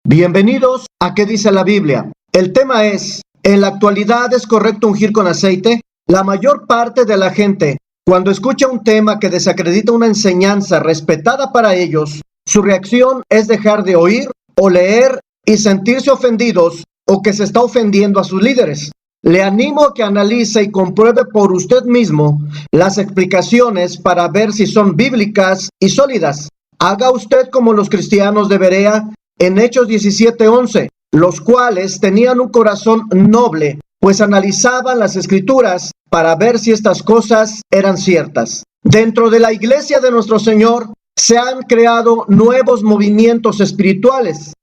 Bienvenidos a ¿Qué dice la Biblia? El tema es, ¿en la actualidad es correcto ungir con aceite? La mayor parte de la gente, cuando escucha un tema que desacredita una enseñanza respetada para ellos, su reacción es dejar de oír o leer y sentirse ofendidos o que se está ofendiendo a sus líderes. Le animo a que analice y compruebe por usted mismo las explicaciones para ver si son bíblicas y sólidas. Haga usted como los cristianos de Berea en Hechos 17:11, los cuales tenían un corazón noble, pues analizaban las escrituras para ver si estas cosas eran ciertas. Dentro de la iglesia de nuestro Señor se han creado nuevos movimientos espirituales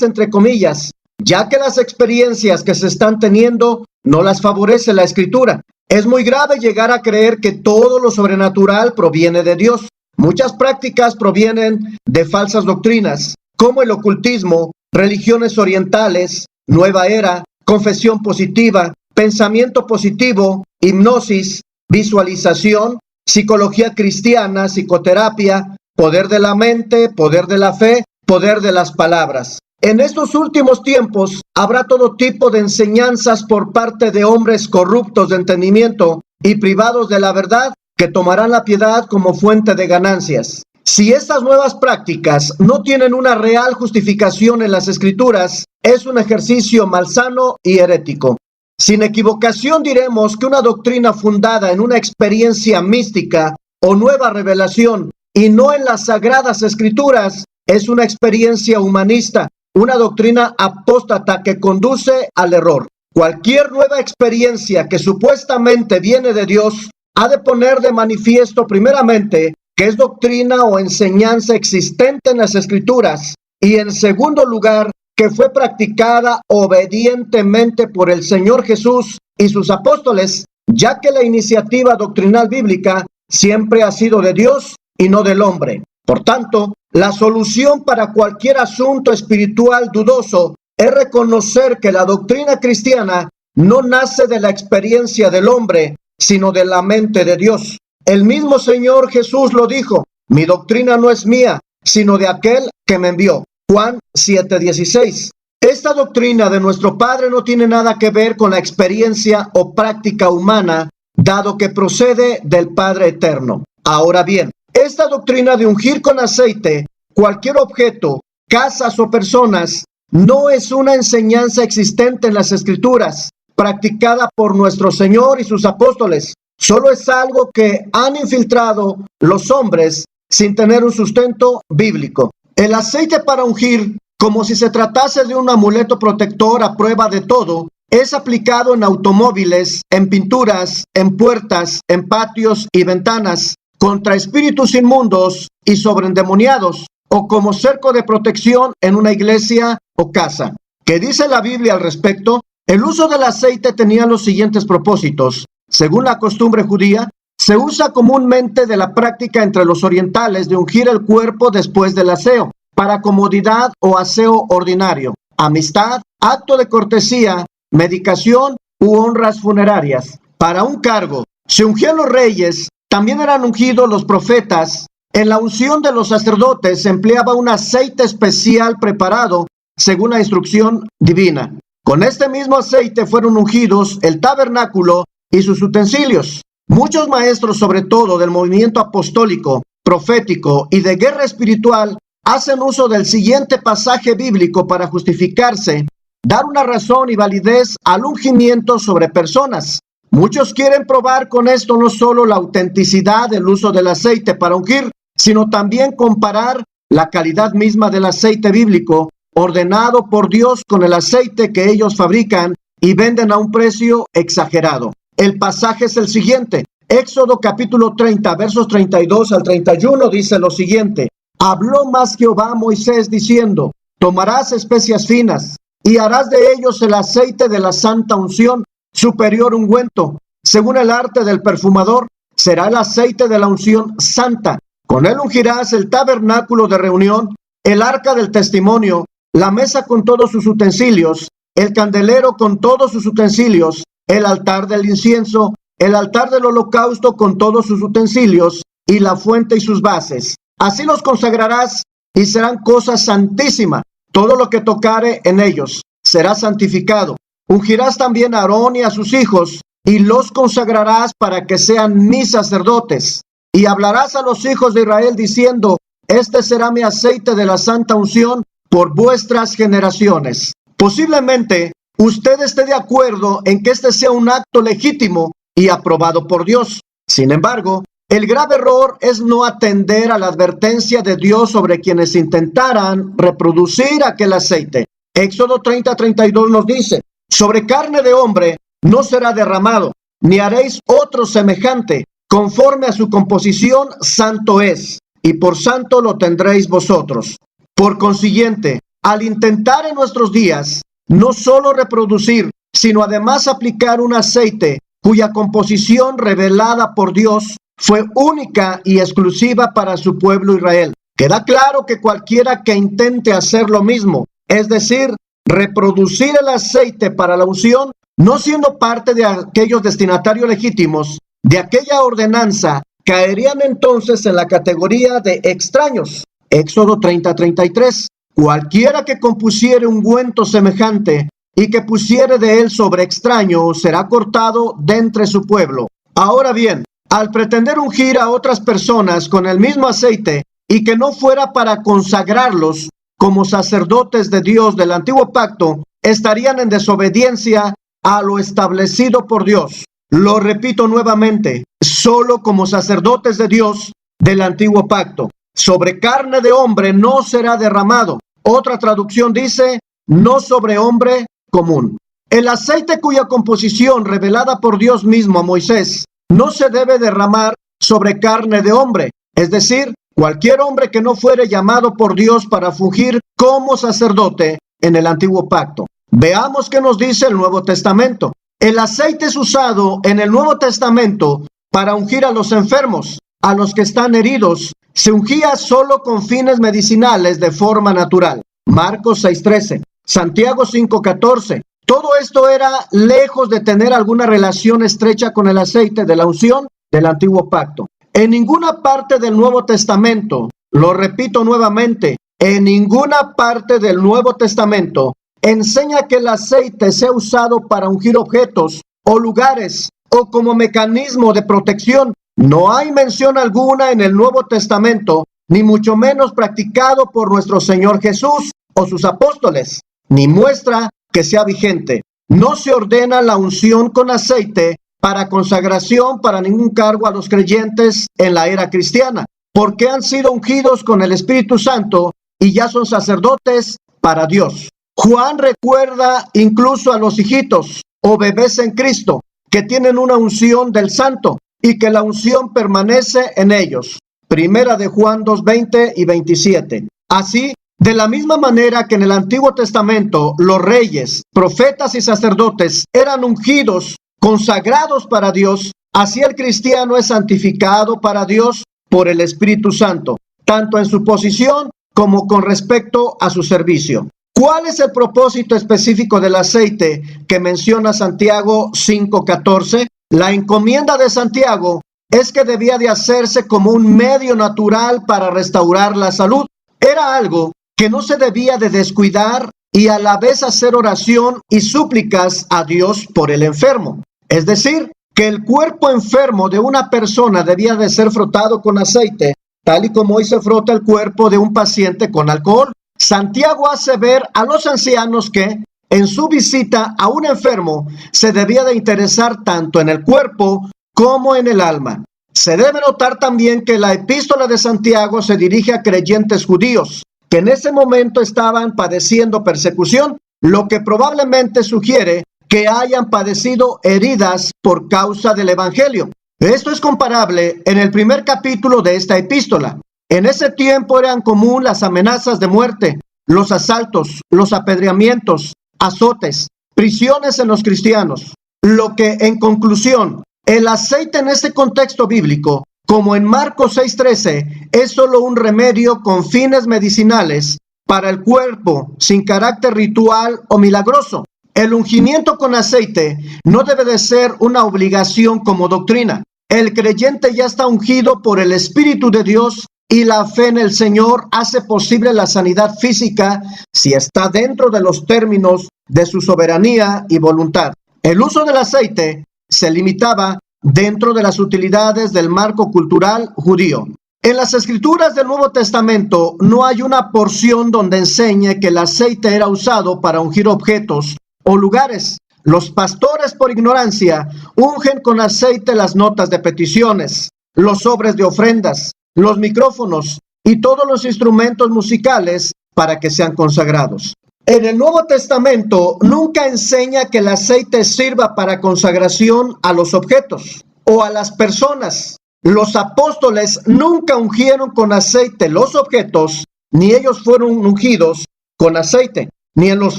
entre comillas, ya que las experiencias que se están teniendo no las favorece la escritura. Es muy grave llegar a creer que todo lo sobrenatural proviene de Dios. Muchas prácticas provienen de falsas doctrinas, como el ocultismo, religiones orientales, nueva era, confesión positiva, pensamiento positivo, hipnosis, visualización, psicología cristiana, psicoterapia, poder de la mente, poder de la fe, poder de las palabras. En estos últimos tiempos habrá todo tipo de enseñanzas por parte de hombres corruptos de entendimiento y privados de la verdad que tomarán la piedad como fuente de ganancias. Si estas nuevas prácticas no tienen una real justificación en las escrituras, es un ejercicio malsano y herético. Sin equivocación diremos que una doctrina fundada en una experiencia mística o nueva revelación y no en las sagradas escrituras es una experiencia humanista, una doctrina apóstata que conduce al error. Cualquier nueva experiencia que supuestamente viene de Dios ha de poner de manifiesto primeramente que es doctrina o enseñanza existente en las escrituras y en segundo lugar que fue practicada obedientemente por el Señor Jesús y sus apóstoles, ya que la iniciativa doctrinal bíblica siempre ha sido de Dios y no del hombre. Por tanto, la solución para cualquier asunto espiritual dudoso es reconocer que la doctrina cristiana no nace de la experiencia del hombre, sino de la mente de Dios. El mismo Señor Jesús lo dijo: mi doctrina no es mía, sino de aquel que me envió. Juan 7:16. Esta doctrina de nuestro Padre no tiene nada que ver con la experiencia o práctica humana, dado que procede del Padre eterno. Ahora bien, esta doctrina de ungir con aceite cualquier objeto, casas o personas, no es una enseñanza existente en las Escrituras, practicada por nuestro Señor y sus apóstoles. Solo es algo que han infiltrado los hombres sin tener un sustento bíblico. El aceite para ungir, como si se tratase de un amuleto protector a prueba de todo, es aplicado en automóviles, en pinturas, en puertas, en patios y ventanas, contra espíritus inmundos y sobreendemoniados, o como cerco de protección en una iglesia o casa. ¿Qué dice la Biblia al respecto? El uso del aceite tenía los siguientes propósitos. Según la costumbre judía, se usa comúnmente de la práctica entre los orientales de ungir el cuerpo después del aseo, para comodidad o aseo ordinario, amistad, acto de cortesía, medicación u honras funerarias. Para un cargo, se ungían los reyes, también eran ungidos los profetas. En la unción de los sacerdotes se empleaba un aceite especial preparado según la instrucción divina. Con este mismo aceite fueron ungidos el tabernáculo y sus utensilios. Muchos maestros, sobre todo del movimiento apostólico, profético y de guerra espiritual, hacen uso del siguiente pasaje bíblico para justificarse, dar una razón y validez al ungimiento sobre personas. Muchos quieren probar con esto no solo la autenticidad del uso del aceite para ungir, sino también comparar la calidad misma del aceite bíblico ordenado por Dios con el aceite que ellos fabrican y venden a un precio exagerado. El pasaje es el siguiente. Éxodo capítulo 30, versos 32 al 31 dice lo siguiente: habló más Jehová a Moisés diciendo: tomarás especias finas y harás de ellos el aceite de la santa unción, superior ungüento, según el arte del perfumador, será el aceite de la unción santa. Con él ungirás el tabernáculo de reunión, el arca del testimonio, la mesa con todos sus utensilios, el candelero con todos sus utensilios, el altar del incienso, el altar del holocausto con todos sus utensilios, y la fuente y sus bases. Así los consagrarás y serán cosa santísima. todo lo que tocare en ellos será santificado. Ungirás también a Aarón y a sus hijos, y los consagrarás para que sean mis sacerdotes. Y hablarás a los hijos de Israel diciendo: este será mi aceite de la santa unción por vuestras generaciones. Posiblemente usted esté de acuerdo en que este sea un acto legítimo y aprobado por Dios. Sin embargo, el grave error es no atender a la advertencia de Dios sobre quienes intentaran reproducir aquel aceite. Éxodo 30:32 nos dice: sobre carne de hombre no será derramado, ni haréis otro semejante, conforme a su composición santo es, y por santo lo tendréis vosotros. Por consiguiente, al intentar en nuestros días no solo reproducir, sino además aplicar un aceite cuya composición revelada por Dios fue única y exclusiva para su pueblo Israel, queda claro que cualquiera que intente hacer lo mismo, es decir, reproducir el aceite para la unción, no siendo parte de aquellos destinatarios legítimos de aquella ordenanza, caerían entonces en la categoría de extraños. Éxodo 30:33. Cualquiera que compusiere ungüento semejante y que pusiere de él sobre extraño será cortado de entre su pueblo. Ahora bien, al pretender ungir a otras personas con el mismo aceite y que no fuera para consagrarlos como sacerdotes de Dios del antiguo pacto, estarían en desobediencia a lo establecido por Dios. Lo repito nuevamente, solo como sacerdotes de Dios del antiguo pacto. Sobre carne de hombre no será derramado. Otra traducción dice: no sobre hombre común. El aceite cuya composición revelada por Dios mismo a Moisés no se debe derramar sobre carne de hombre, es decir, cualquier hombre que no fuere llamado por Dios para fungir como sacerdote en el antiguo pacto. Veamos qué nos dice el Nuevo Testamento. El aceite es usado en el Nuevo Testamento para ungir a los enfermos, a los que están heridos. Se ungía solo con fines medicinales de forma natural. Marcos 6:13, Santiago 5:14. Todo esto era lejos de tener alguna relación estrecha con el aceite de la unción del antiguo pacto. En ninguna parte del Nuevo Testamento, lo repito nuevamente, en ninguna parte del Nuevo Testamento enseña que el aceite sea usado para ungir objetos o lugares o como mecanismo de protección. No hay mención alguna en el Nuevo Testamento, ni mucho menos practicado por nuestro Señor Jesús o sus apóstoles, ni muestra que sea vigente. No se ordena la unción con aceite para consagración para ningún cargo a los creyentes en la era cristiana, porque han sido ungidos con el Espíritu Santo y ya son sacerdotes para Dios. Juan recuerda incluso a los hijitos o bebés en Cristo que tienen una unción del Santo y que la unción permanece en ellos. Primera de Juan 2:20 y 27. Así, de la misma manera que en el Antiguo Testamento los reyes, profetas y sacerdotes eran ungidos, consagrados para Dios, así el cristiano es santificado para Dios por el Espíritu Santo, tanto en su posición como con respecto a su servicio. ¿Cuál es el propósito específico del aceite que menciona Santiago 5:14? La encomienda de Santiago es que debía de hacerse como un medio natural para restaurar la salud. Era algo que no se debía de descuidar y a la vez hacer oración y súplicas a Dios por el enfermo. Es decir, que el cuerpo enfermo de una persona debía de ser frotado con aceite, tal y como hoy se frota el cuerpo de un paciente con alcohol. Santiago hace ver a los ancianos que, en su visita a un enfermo, se debía de interesar tanto en el cuerpo como en el alma. Se debe notar también que la epístola de Santiago se dirige a creyentes judíos, que en ese momento estaban padeciendo persecución, lo que probablemente sugiere que hayan padecido heridas por causa del Evangelio. Esto es comparable en el primer capítulo de esta epístola. En ese tiempo eran común las amenazas de muerte, los asaltos, los apedreamientos, azotes, prisiones en los cristianos. Lo que, en conclusión, el aceite en este contexto bíblico, como en Marcos 6:13, es solo un remedio con fines medicinales para el cuerpo, sin carácter ritual o milagroso. El ungimiento con aceite no debe de ser una obligación como doctrina. El creyente ya está ungido por el Espíritu de Dios y la fe en el Señor hace posible la sanidad física si está dentro de los términos de su soberanía y voluntad. El uso del aceite se limitaba dentro de las utilidades del marco cultural judío. En las escrituras del Nuevo Testamento no hay una porción donde enseñe que el aceite era usado para ungir objetos o lugares. Los pastores, por ignorancia, ungen con aceite las notas de peticiones, los sobres de ofrendas, los micrófonos y todos los instrumentos musicales para que sean consagrados. En el Nuevo Testamento nunca enseña que el aceite sirva para consagración a los objetos o a las personas. Los apóstoles nunca ungieron con aceite los objetos, ni ellos fueron ungidos con aceite, ni en los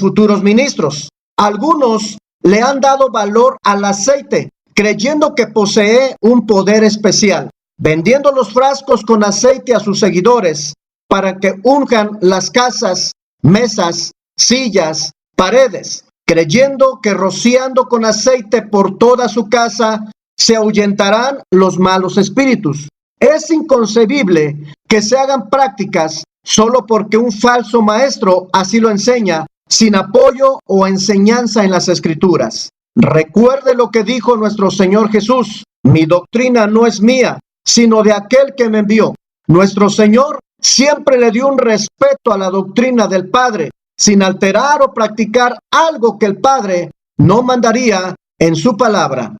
futuros ministros. Algunos le han dado valor al aceite, creyendo que posee un poder especial, vendiendo los frascos con aceite a sus seguidores para que unjan las casas, mesas, sillas, paredes, creyendo que rociando con aceite por toda su casa se ahuyentarán los malos espíritus. Es inconcebible que se hagan prácticas solo porque un falso maestro así lo enseña, sin apoyo o enseñanza en las Escrituras. Recuerde lo que dijo nuestro Señor Jesús: mi doctrina no es mía, sino de aquel que me envió. Nuestro Señor siempre le dio un respeto a la doctrina del Padre, sin alterar o practicar algo que el Padre no mandaría en su palabra.